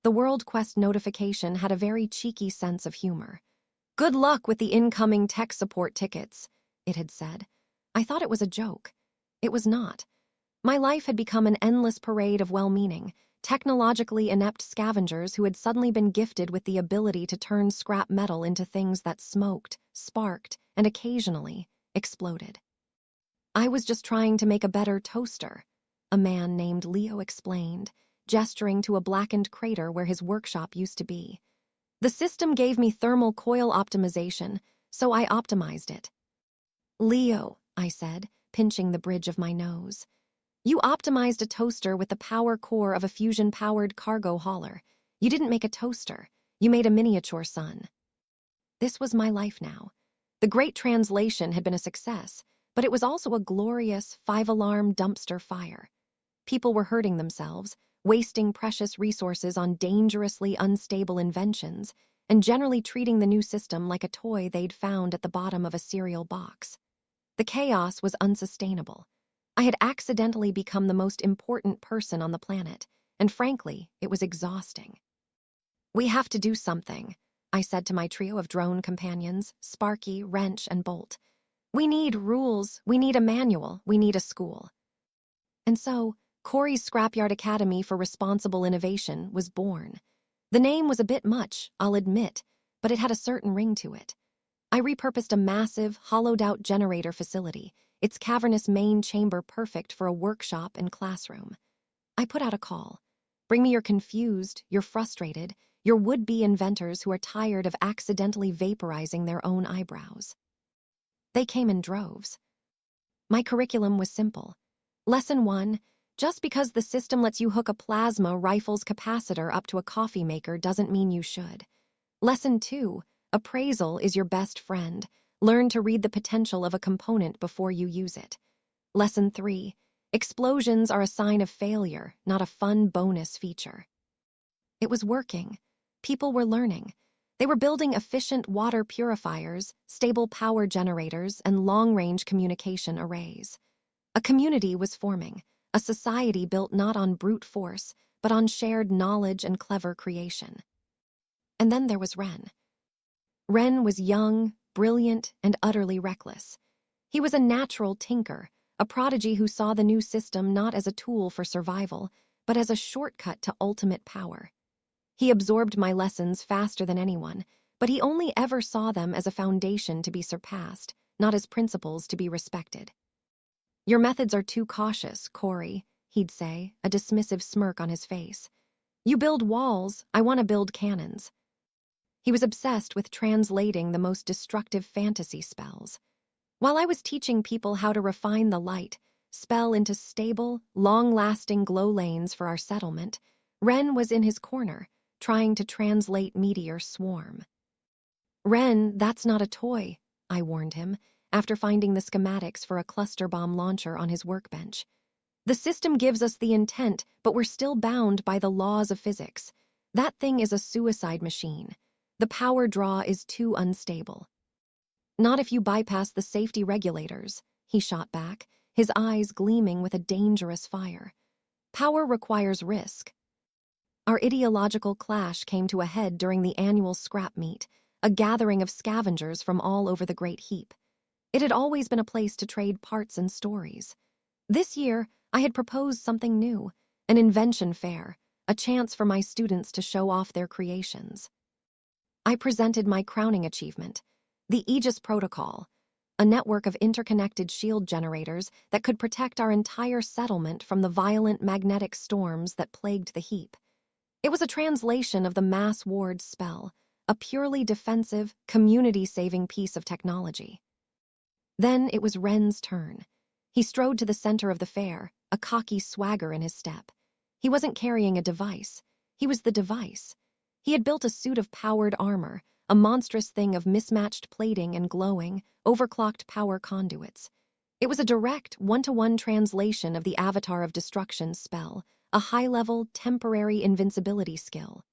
The World Quest notification had a very cheeky sense of humor. "Good luck with the incoming tech support tickets," it had said. I thought it was a joke. It was not. My life had become an endless parade of well-meaning, technologically inept scavengers who had suddenly been gifted with the ability to turn scrap metal into things that smoked, sparked, and occasionally exploded. "I was just trying to make a better toaster," a man named Leo explained, gesturing to a blackened crater where his workshop used to be. "The system gave me thermal coil optimization, so I optimized it." "Leo," I said, pinching the bridge of my nose. "You optimized a toaster with the power core of a fusion-powered cargo hauler. You didn't make a toaster. You made a miniature sun." This was my life now. The Great Translation had been a success, but it was also a glorious five-alarm dumpster fire. People were hurting themselves, wasting precious resources on dangerously unstable inventions, and generally treating the new system like a toy they'd found at the bottom of a cereal box. The chaos was unsustainable. I had accidentally become the most important person on the planet, and frankly, it was exhausting. "We have to do something," I said to my trio of drone companions, Sparky, Wrench, and Bolt. "We need rules, we need a manual, we need a school." And so, Kori's Scrapyard Academy for Responsible Innovation was born. The name was a bit much, I'll admit, but it had a certain ring to it. I repurposed a massive, hollowed-out generator facility, its cavernous main chamber perfect for a workshop and classroom. I put out a call. Bring me your confused, your frustrated, your would-be inventors who are tired of accidentally vaporizing their own eyebrows. They came in droves. My curriculum was simple. Lesson 1, just because the system lets you hook a plasma rifle's capacitor up to a coffee maker doesn't mean you should. Lesson 2, appraisal is your best friend. Learn to read the potential of a component before you use it. Lesson 3, explosions are a sign of failure, not a fun bonus feature. It was working. People were learning. They were building efficient water purifiers, stable power generators, and long-range communication arrays. A community was forming, a society built not on brute force, but on shared knowledge and clever creation. And then there was Ren. Ren was young, brilliant, and utterly reckless. He was a natural tinker, a prodigy who saw the new system not as a tool for survival, but as a shortcut to ultimate power. He absorbed my lessons faster than anyone, but he only ever saw them as a foundation to be surpassed, not as principles to be respected. "Your methods are too cautious, Kori," he'd say, a dismissive smirk on his face. "You build walls, I want to build cannons." He was obsessed with translating the most destructive fantasy spells. While I was teaching people how to refine the light, spell into stable, long-lasting glow lanes for our settlement, Ren was in his corner, trying to translate Meteor Swarm. "Ren, that's not a toy," I warned him, after finding the schematics for a cluster bomb launcher on his workbench. "The system gives us the intent, but we're still bound by the laws of physics. That thing is a suicide machine. The power draw is too unstable." "Not if you bypass the safety regulators," he shot back, his eyes gleaming with a dangerous fire. "Power requires risk." Our ideological clash came to a head during the annual scrap meet, a gathering of scavengers from all over the Great Heap. It had always been a place to trade parts and stories. This year, I had proposed something new, an invention fair, a chance for my students to show off their creations. I presented my crowning achievement, the Aegis Protocol, a network of interconnected shield generators that could protect our entire settlement from the violent magnetic storms that plagued the heap. It was a translation of the Mass Ward spell, a purely defensive, community-saving piece of technology. Then it was Ren's turn. He strode to the center of the fair, a cocky swagger in his step. He wasn't carrying a device. He was the device. He had built a suit of powered armor, a monstrous thing of mismatched plating and glowing, overclocked power conduits. It was a direct, one-to-one translation of the Avatar of Destruction spell, a high-level, temporary invincibility skill.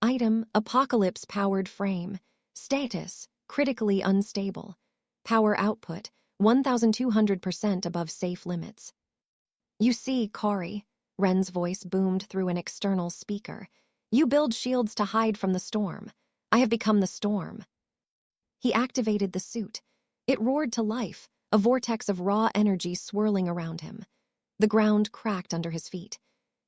Item, Apocalypse-powered frame. Status, critically unstable. Power output, 1,200% above safe limits. "You see, Kori," Ren's voice boomed through an external speaker. You build shields to hide from the storm. I have become the storm. He activated the suit. It roared to life, a vortex of raw energy swirling around him. The ground cracked under his feet.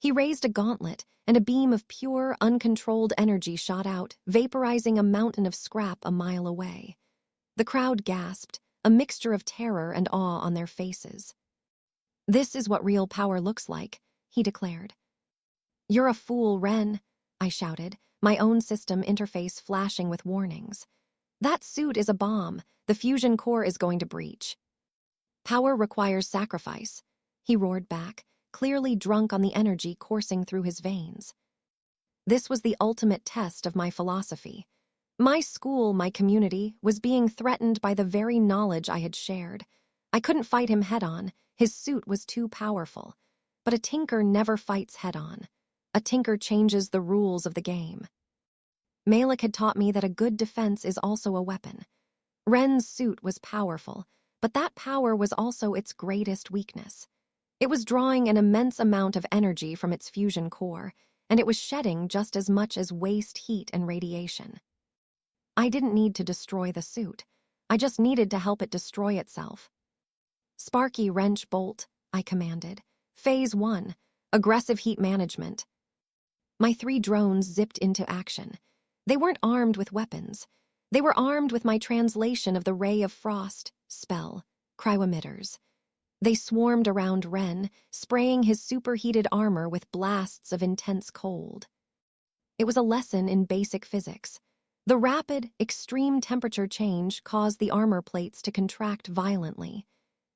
He raised a gauntlet, and a beam of pure, uncontrolled energy shot out, vaporizing a mountain of scrap a mile away. The crowd gasped, a mixture of terror and awe on their faces. "This is what real power looks like," he declared. "You're a fool, Ren," I shouted, my own system interface flashing with warnings. "That suit is a bomb. The fusion core is going to breach." "Power requires sacrifice," he roared back, clearly drunk on the energy coursing through his veins. This was the ultimate test of my philosophy. My school, my community, was being threatened by the very knowledge I had shared. I couldn't fight him head-on. His suit was too powerful. But a tinker never fights head-on. A tinker changes the rules of the game. Malik had taught me that a good defense is also a weapon. Ren's suit was powerful, but that power was also its greatest weakness. It was drawing an immense amount of energy from its fusion core, and it was shedding just as much as waste heat and radiation. I didn't need to destroy the suit. I just needed to help it destroy itself. "Sparky, wrench, bolt," I commanded. Phase 1, aggressive heat management. My 3 drones zipped into action. They weren't armed with weapons. They were armed with my translation of the Ray of Frost spell, cryo-emitters. They swarmed around Ren, spraying his superheated armor with blasts of intense cold. It was a lesson in basic physics. The rapid, extreme temperature change caused the armor plates to contract violently.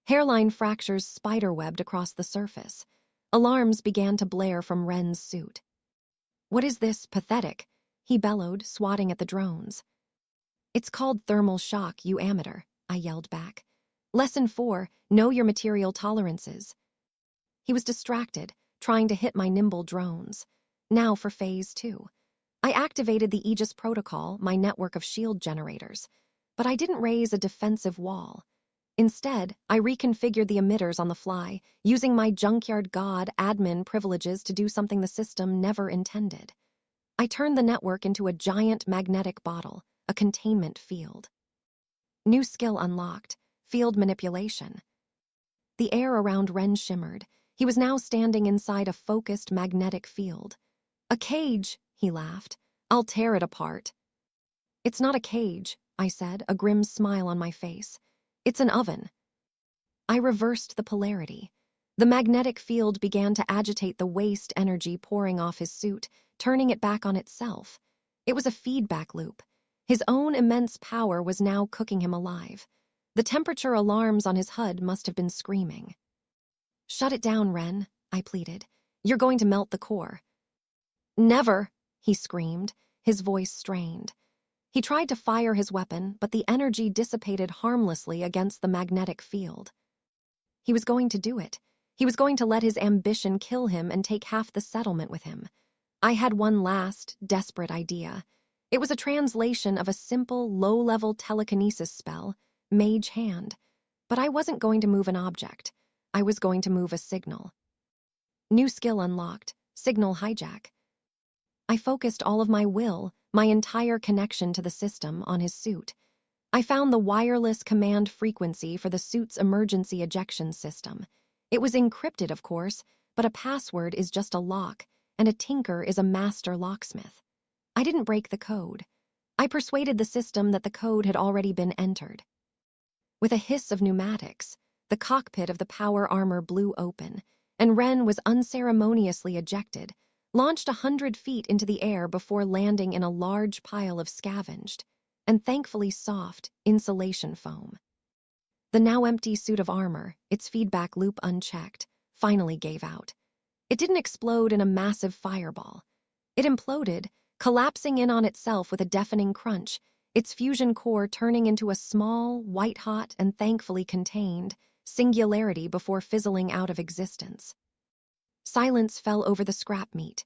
Hairline fractures spiderwebbed across the surface. Alarms began to blare from Ren's suit. "What is this, pathetic?" he bellowed, swatting at the drones. "It's called thermal shock, you amateur," I yelled back. "Lesson 4, know your material tolerances." He was distracted, trying to hit my nimble drones. Now for Phase 2. I activated the Aegis protocol, my network of shield generators, but I didn't raise a defensive wall. Instead, I reconfigured the emitters on the fly, using my Junkyard God admin privileges to do something the system never intended. I turned the network into a giant magnetic bottle, a containment field. New skill unlocked, field manipulation. The air around Ren shimmered. He was now standing inside a focused magnetic field. "A cage," he laughed. "I'll tear it apart." "It's not a cage," I said, a grim smile on my face. "It's an oven." I reversed the polarity. The magnetic field began to agitate the waste energy pouring off his suit, turning it back on itself. It was a feedback loop. His own immense power was now cooking him alive. The temperature alarms on his HUD must have been screaming. "Shut it down, Ren," I pleaded. "You're going to melt the core." "Never," he screamed, his voice strained. He tried to fire his weapon, but the energy dissipated harmlessly against the magnetic field. He was going to do it. He was going to let his ambition kill him and take half the settlement with him. I had one last, desperate idea. It was a translation of a simple, low-level telekinesis spell, Mage Hand. But I wasn't going to move an object. I was going to move a signal. New skill unlocked, signal hijack. I focused all of my will, my entire connection to the system, on his suit. I found the wireless command frequency for the suit's emergency ejection system. It was encrypted, of course, but a password is just a lock, and a tinker is a master locksmith. I didn't break the code. I persuaded the system that the code had already been entered. With a hiss of pneumatics, the cockpit of the power armor blew open, and Ren was unceremoniously ejected, launched 100 feet into the air before landing in a large pile of scavenged, and thankfully soft, insulation foam. The now empty suit of armor, its feedback loop unchecked, finally gave out. It didn't explode in a massive fireball. It imploded, collapsing in on itself with a deafening crunch, its fusion core turning into a small, white-hot, and thankfully contained singularity before fizzling out of existence. Silence fell over the scrap meat.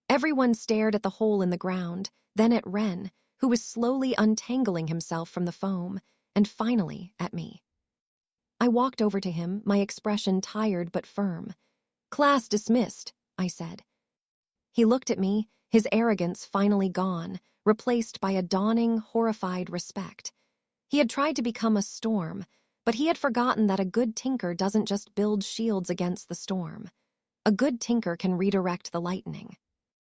Everyone stared at the hole in the ground, then at Ren, who was slowly untangling himself from the foam, and finally at me. I walked over to him, my expression tired but firm. "Class dismissed," I said. He looked at me, his arrogance finally gone, replaced by a dawning, horrified respect. He had tried to become a storm, but he had forgotten that a good tinker doesn't just build shields against the storm. A good tinker can redirect the lightning.